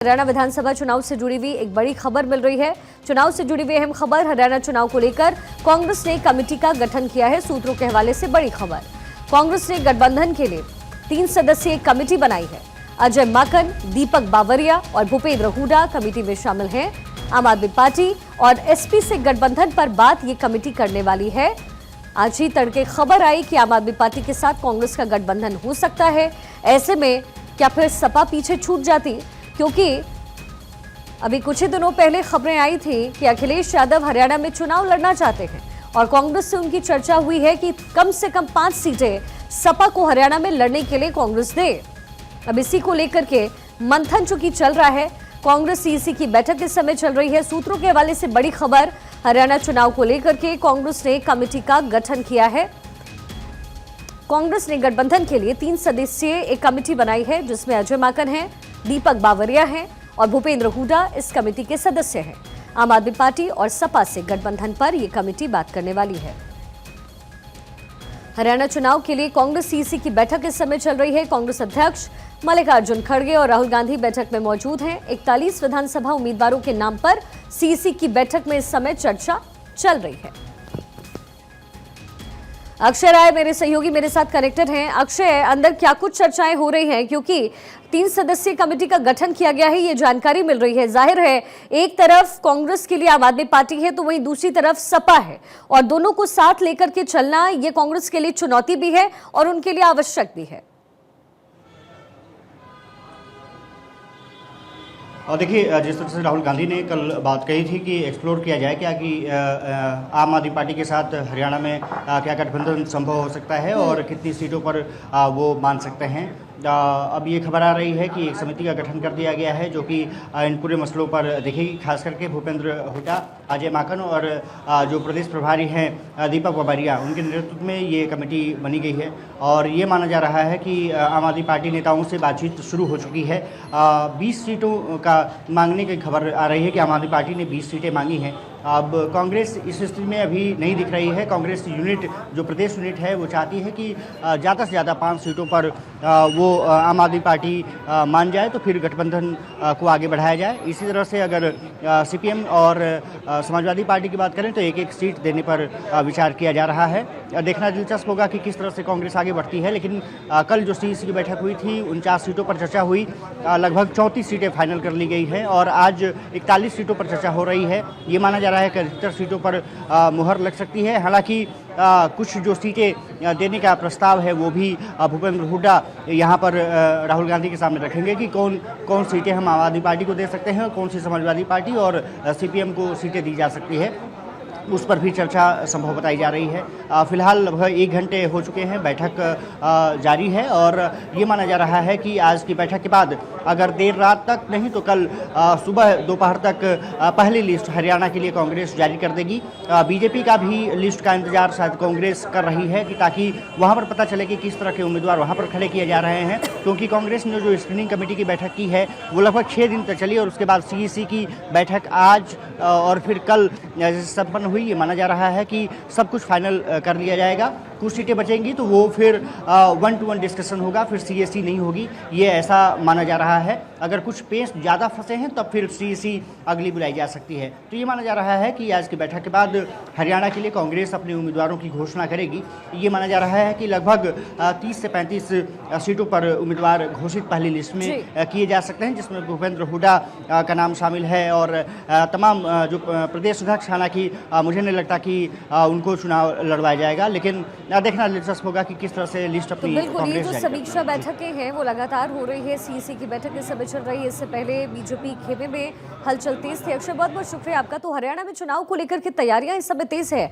हरियाणा विधानसभा चुनाव से जुड़ी हुई एक बड़ी खबर मिल रही है। चुनाव से जुड़ी हुई अहम खबर, हरियाणा चुनाव को लेकर कांग्रेस ने कमेटी का गठन किया है। सूत्रों के हवाले से बड़ी खबर, कांग्रेस ने गठबंधन के लिए 3 सदस्यीय कमेटी बनाई है। अजय माकन, दीपक बावरिया और भूपेंद्र हुड्डा कमेटी में शामिल हैं। आम आदमी पार्टी और एसपी से गठबंधन पर बात ये कमेटी करने वाली है। आज ही तड़के खबर आई कि आम आदमी पार्टी के साथ कांग्रेस का गठबंधन हो सकता है। ऐसे में क्या फिर सपा पीछे छूट जाती? क्योंकि अभी कुछ ही दिनों पहले खबरें आई थी कि अखिलेश यादव हरियाणा में चुनाव लड़ना चाहते हैं और कांग्रेस से उनकी चर्चा हुई है कि कम से कम 5 सीटें सपा को हरियाणा में लड़ने के लिए कांग्रेस दे। अब इसी को लेकर के मंथन चूंकि चल रहा है, कांग्रेस सीईसी की बैठक इस समय चल रही है। सूत्रों के हवाले से बड़ी खबर, हरियाणा चुनाव को लेकर के कांग्रेस ने कमेटी का गठन किया है। कांग्रेस ने गठबंधन के लिए 3 सदस्यीय एक कमेटी बनाई है, जिसमें अजय माकन है, दीपक बावरिया हैं और भूपेंद्र हुड्डा इस कमेटी के सदस्य हैं। आम आदमी पार्टी और सपा से गठबंधन पर यह कमेटी बात करने वाली है। हरियाणा चुनाव के लिए कांग्रेस सीईसी की बैठक इस समय चल रही है। कांग्रेस अध्यक्ष मल्लिकार्जुन खड़गे और राहुल गांधी बैठक में मौजूद हैं। 41 विधानसभा उम्मीदवारों के नाम पर सीईसी की बैठक में इस समय चर्चा चल रही है। अक्षय राय मेरे सहयोगी मेरे साथ कनेक्टेड हैं। अक्षय, अंदर क्या कुछ चर्चाएं हो रही हैं? क्योंकि 3 सदस्यीय कमेटी का गठन किया गया है, ये जानकारी मिल रही है। जाहिर है एक तरफ कांग्रेस के लिए आम आदमी पार्टी है, तो वहीं दूसरी तरफ सपा है, और दोनों को साथ लेकर के चलना ये कांग्रेस के लिए चुनौती भी है और उनके लिए आवश्यक भी है। और देखिए, जिस तरह से राहुल गांधी ने कल बात कही थी कि एक्सप्लोर किया जाए क्या कि आम आदमी पार्टी के साथ हरियाणा में क्या गठबंधन संभव हो सकता है और कितनी सीटों पर वो मान सकते हैं। अब ये खबर आ रही है कि एक समिति का गठन कर दिया गया है जो कि इन पूरे मसलों पर देखेगी। खास करके भूपेंद्र हुड्डा, अजय माकन और जो प्रदेश प्रभारी हैं दीपक बावरिया, उनके नेतृत्व में ये कमेटी बनी गई है। और ये माना जा रहा है कि आम आदमी पार्टी नेताओं से बातचीत शुरू हो चुकी है। 20 सीटों का मांगने की खबर आ रही है कि आम आदमी पार्टी ने 20 सीटें मांगी हैं। अब कांग्रेस इस स्थिति में अभी नहीं दिख रही है। कांग्रेस यूनिट, जो प्रदेश यूनिट है, वो चाहती है कि ज़्यादा से ज़्यादा 5 सीटों पर वो आम आदमी पार्टी मान जाए तो फिर गठबंधन को आगे बढ़ाया जाए। इसी तरह से अगर सीपीएम और समाजवादी पार्टी की बात करें तो एक एक सीट देने पर विचार किया जा रहा है। देखना दिलचस्प होगा कि किस तरह से कांग्रेस आगे बढ़ती है। लेकिन कल जो सीईसी की बैठक हुई थी, 49 सीटों पर चर्चा हुई, लगभग 34 सीटें फाइनल कर ली गई हैं और आज 41 सीटों पर चर्चा हो रही है। ये माना जा रहा है कि 70 सीटों पर मुहर लग सकती है। हालांकि कुछ जो सीटें देने का प्रस्ताव है वो भी भूपेंद्र हुड्डा यहाँ पर राहुल गांधी के सामने रखेंगे कि कौन सीटें हम आम आदमी पार्टी को दे सकते हैं, कौन सी समाजवादी पार्टी और सीपीएम को सीटें दी जा सकती है। उस पर भी चर्चा संभव बताई जा रही है। फिलहाल लगभग 1 घंटे हो चुके हैं, बैठक जारी है और ये माना जा रहा है कि आज की बैठक के बाद अगर देर रात तक नहीं तो कल सुबह दोपहर तक पहली लिस्ट हरियाणा के लिए कांग्रेस जारी कर देगी। बीजेपी का भी लिस्ट का इंतजार शायद कांग्रेस कर रही है कि ताकि वहाँ पर पता चले कि किस तरह के उम्मीदवार वहाँ पर खड़े किए जा रहे हैं। क्योंकि कांग्रेस ने जो स्क्रीनिंग कमेटी की बैठक की है वो लगभग 6 दिन तक चली और उसके बाद सीईसी की बैठक आज और फिर कल संपन्न हुई। ये माना जा रहा है कि सब कुछ फाइनल कर लिया जाएगा। कुछ सीटें बचेंगी तो वो फिर 1-to-1 डिस्कशन होगा, फिर सीईसी नहीं होगी, ये ऐसा माना जा रहा है। अगर कुछ पेश ज़्यादा फंसे हैं तब फिर सीईसी अगली बुलाई जा सकती है। तो ये माना जा रहा है कि आज की बैठक के बाद हरियाणा के लिए कांग्रेस अपने उम्मीदवारों की घोषणा करेगी। ये माना जा रहा है कि लगभग 30 से 35 सीटों पर उम्मीदवार घोषित पहली लिस्ट में किए जा सकते हैं, जिसमें भूपेंद्र हुड्डा का नाम शामिल है और तमाम जो प्रदेश अध्यक्ष, हालांकि मुझे नहीं लगता कि उनको चुनाव लड़वाया जाएगा। लेकिन देखना दिलचस्प होगा कि किस तरह से लिस्ट अपनी बिल्कुल, ये जो समीक्षा बैठकें हैं वो लगातार हो रही है। सीईसी की बैठक इस समय चल रही है। इससे पहले बीजेपी खेमे में हलचल तेज थी। अक्षय, बहुत बहुत शुक्रिया आपका। तो हरियाणा में चुनाव को लेकर के तैयारियां इस समय तेज है।